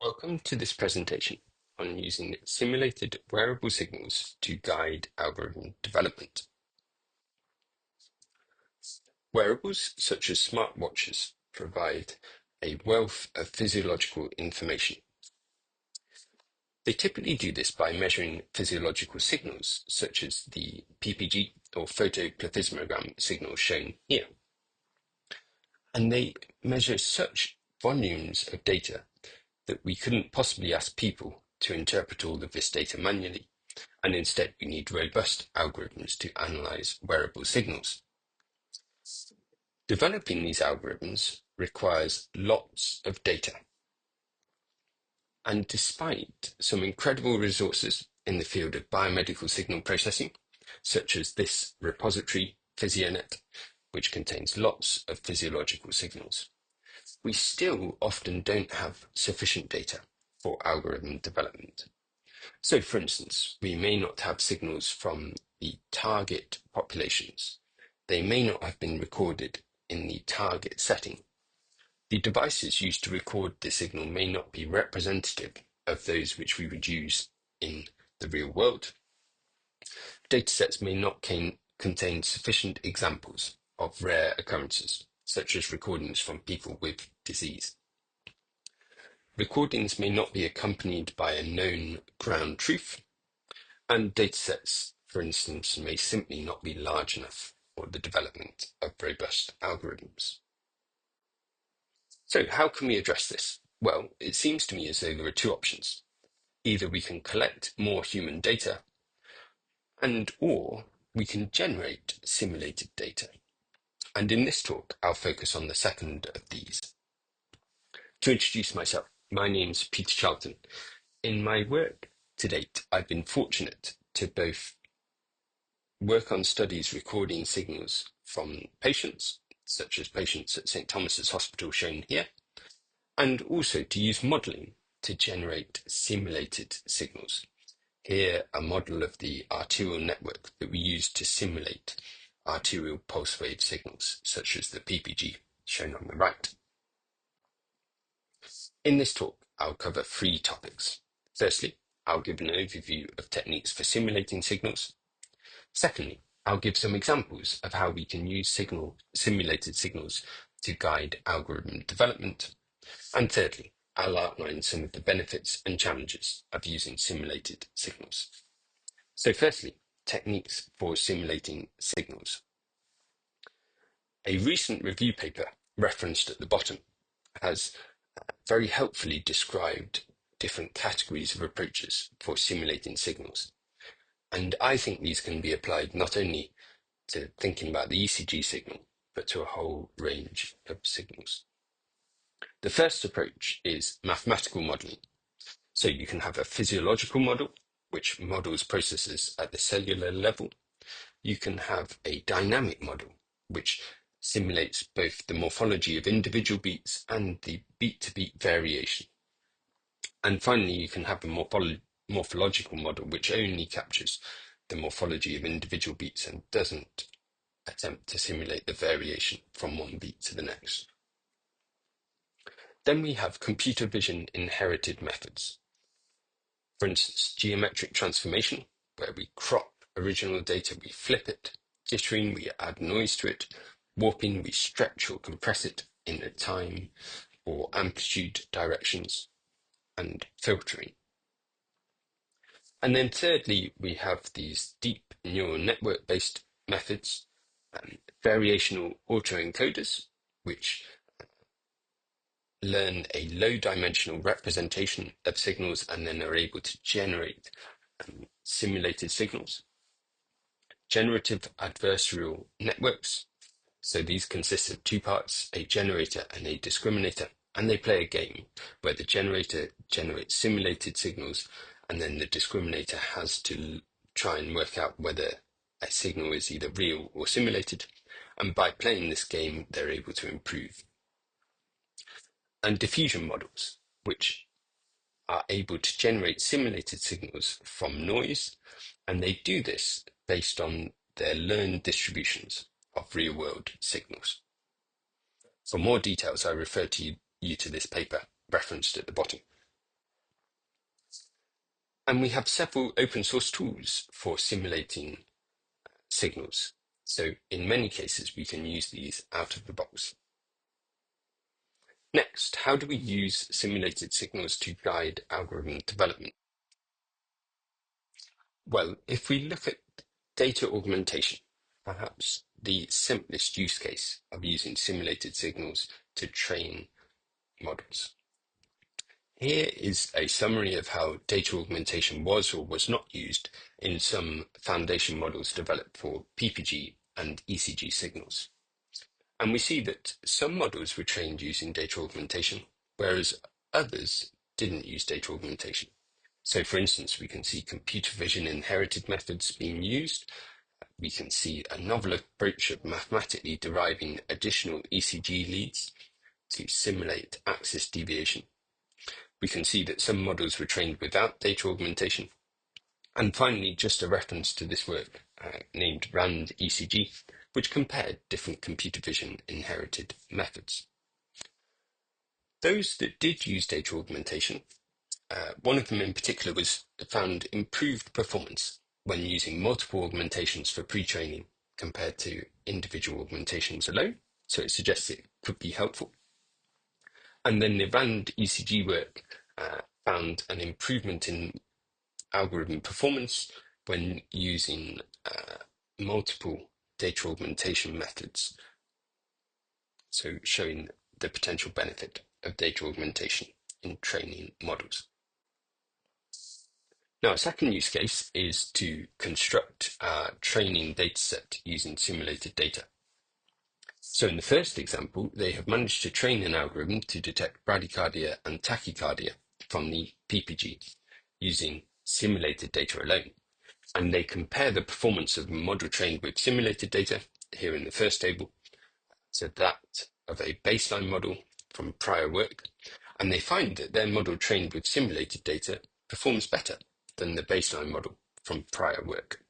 Welcome to this presentation on using simulated wearable signals to guide algorithm development. Wearables such as smartwatches provide a wealth of physiological information. They typically do this by measuring physiological signals such as the PPG or photoplethysmogram signal shown here. And they measure such volumes of data that we couldn't possibly ask people to interpret all of this data manually, and instead we need robust algorithms to analyze wearable signals. Developing these algorithms requires lots of data, and despite some incredible resources in the field of biomedical signal processing, such as this repository, PhysioNet, which contains lots of physiological signals, we still often don't have sufficient data for algorithm development. So, for instance, we may not have signals from the target populations. They may not have been recorded in the target setting. The devices used to record the signal may not be representative of those which we would use in the real world. Datasets may not contain sufficient examples of rare occurrences, such as recordings from people with disease. Recordings may not be accompanied by a known ground truth, and datasets, for instance, may simply not be large enough for the development of robust algorithms. So how can we address this? Well, it seems to me as though there are two options. Either we can collect more human data, or we can generate simulated data. And in this talk, I'll focus on the second of these. To introduce myself, my name's Peter Charlton. In my work to date, I've been fortunate to both work on studies recording signals from patients, such as patients at St. Thomas's Hospital shown here, and also to use modelling to generate simulated signals. Here, a model of the arterial network that we use to simulate arterial pulse wave signals, such as the PPG shown on the right. In this talk, I'll cover three topics. Firstly, I'll give an overview of techniques for simulating signals. Secondly, I'll give some examples of how we can use simulated signals to guide algorithm development. And thirdly, I'll outline some of the benefits and challenges of using simulated signals. So firstly, techniques for simulating signals. A recent review paper referenced at the bottom has very helpfully described different categories of approaches for simulating signals. And I think these can be applied not only to thinking about the ECG signal, but to a whole range of signals. The first approach is mathematical modeling. So you can have a physiological model, which models processes at the cellular level. You can have a dynamic model, which simulates both the morphology of individual beats and the beat-to-beat variation. And finally, you can have a morphological model, which only captures the morphology of individual beats and doesn't attempt to simulate the variation from one beat to the next. Then we have computer vision inherited methods. For instance, geometric transformation, where we crop original data, we flip it; jittering, we add noise to it; warping, we stretch or compress it in a time or amplitude directions; and filtering. And then thirdly, we have these deep neural network-based methods, variational autoencoders, which learn a low-dimensional representation of signals and then are able to generate simulated signals. Generative adversarial networks. So these consist of two parts, a generator and a discriminator, and they play a game where the generator generates simulated signals and then the discriminator has to try and work out whether a signal is either real or simulated. And by playing this game, they're able to improve. And diffusion models, which are able to generate simulated signals from noise, and they do this based on their learned distributions of real-world signals. For more details, I refer you to this paper referenced at the bottom. And we have several open source tools for simulating signals. So in many cases, we can use these out of the box. Next, how do we use simulated signals to guide algorithm development? Well, if we look at data augmentation, perhaps the simplest use case of using simulated signals to train models. Here is a summary of how data augmentation was or was not used in some foundation models developed for PPG and ECG signals. And we see that some models were trained using data augmentation, whereas others didn't use data augmentation. So for instance, we can see computer vision inherited methods being used. We can see a novel approach of mathematically deriving additional ECG leads to simulate axis deviation. We can see that some models were trained without data augmentation. And finally, just a reference to this work named RAND ECG, which compared different computer vision inherited methods. Those that did use data augmentation, one of them in particular was found improved performance when using multiple augmentations for pre-training compared to individual augmentations alone. So it suggests it could be helpful. And then the RAND ECG work found an improvement in algorithm performance when using multiple data augmentation methods. So showing the potential benefit of data augmentation in training models. Now, a second use case is to construct a training dataset using simulated data. So in the first example, they have managed to train an algorithm to detect bradycardia and tachycardia from the PPG using simulated data alone. And they compare the performance of a model trained with simulated data, here in the first table, to that of a baseline model from prior work. And they find that their model trained with simulated data performs better than the baseline model from prior work.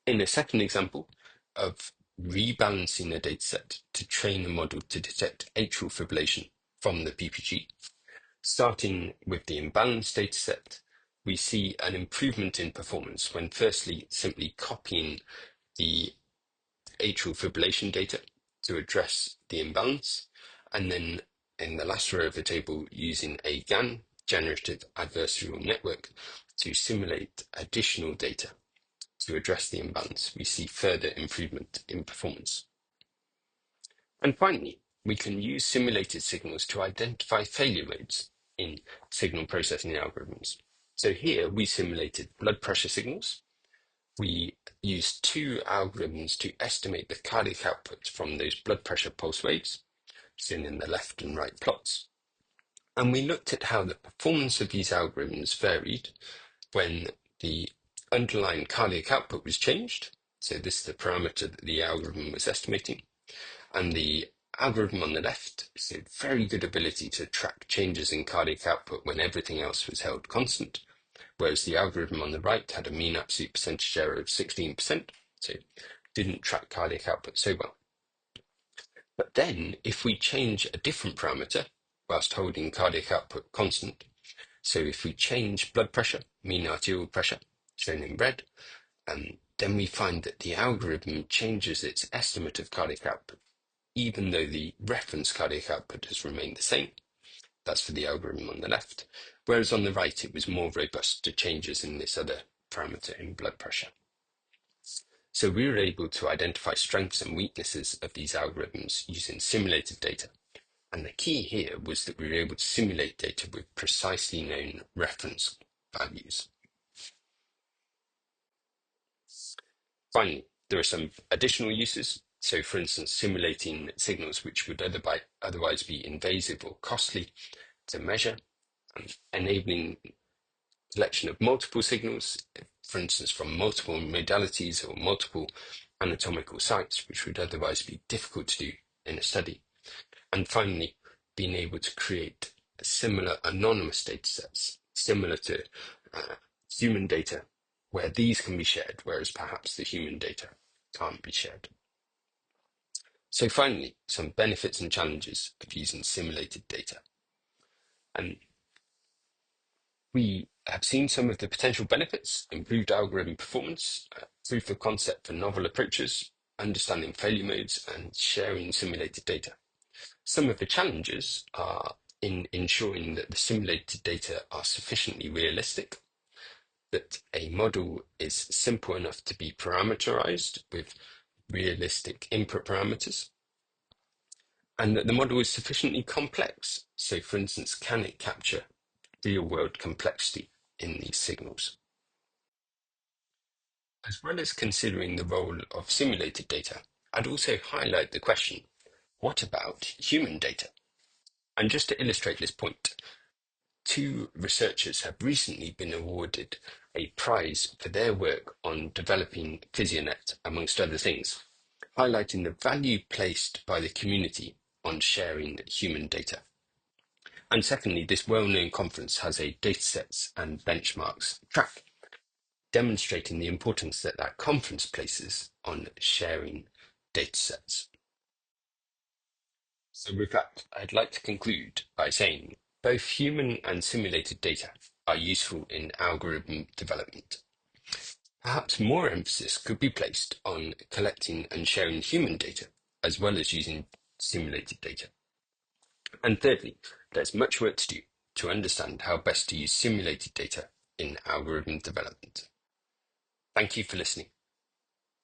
In a second example of rebalancing a dataset to train a model to detect atrial fibrillation from the PPG, starting with the imbalanced dataset, we see an improvement in performance when firstly simply copying the atrial fibrillation data to address the imbalance, and then in the last row of the table using a GAN, generative adversarial network, to simulate additional data to address the imbalance. We see further improvement in performance. And finally, we can use simulated signals to identify failure modes in signal processing algorithms. So here we simulated blood pressure signals. We used two algorithms to estimate the cardiac output from those blood pressure pulse waves, seen in the left and right plots. And we looked at how the performance of these algorithms varied when the underlying cardiac output was changed. So this is the parameter that the algorithm was estimating. And the algorithm on the left showed very good ability to track changes in cardiac output when everything else was held constant, whereas the algorithm on the right had a mean absolute percentage error of 16%, so didn't track cardiac output so well. But then, if we change a different parameter, whilst holding cardiac output constant, so if we change blood pressure, mean arterial pressure, shown in red, then we find that the algorithm changes its estimate of cardiac output, even though the reference cardiac output has remained the same. That's for the algorithm on the left, whereas on the right it was more robust to changes in this other parameter in blood pressure. So we were able to identify strengths and weaknesses of these algorithms using simulated data. And the key here was that we were able to simulate data with precisely known reference values. Finally, there are some additional uses. So for instance, simulating signals which would otherwise be invasive or costly to measure, and enabling collection of multiple signals, for instance, from multiple modalities or multiple anatomical sites, which would otherwise be difficult to do in a study. And finally, being able to create similar anonymous data sets, similar to human data, where these can be shared, whereas perhaps the human data can't be shared. So finally, some benefits and challenges of using simulated data. And We have seen some of the potential benefits: improved algorithm performance, proof of concept for novel approaches, understanding failure modes, and sharing simulated data. Some of the challenges are in ensuring that the simulated data are sufficiently realistic, that a model is simple enough to be parameterized with realistic input parameters, and that the model is sufficiently complex. So, for instance, can it capture real-world complexity in these signals? As well as considering the role of simulated data, I'd also highlight the question, what about human data? And just to illustrate this point, two researchers have recently been awarded a prize for their work on developing PhysioNet, amongst other things, highlighting the value placed by the community on sharing human data. And secondly, this well-known conference has a datasets and benchmarks track, demonstrating the importance that that conference places on sharing datasets. So with that, I'd like to conclude by saying both human and simulated data are useful in algorithm development. Perhaps more emphasis could be placed on collecting and sharing human data, as well as using simulated data. And thirdly, there's much work to do to understand how best to use simulated data in algorithm development. Thank you for listening.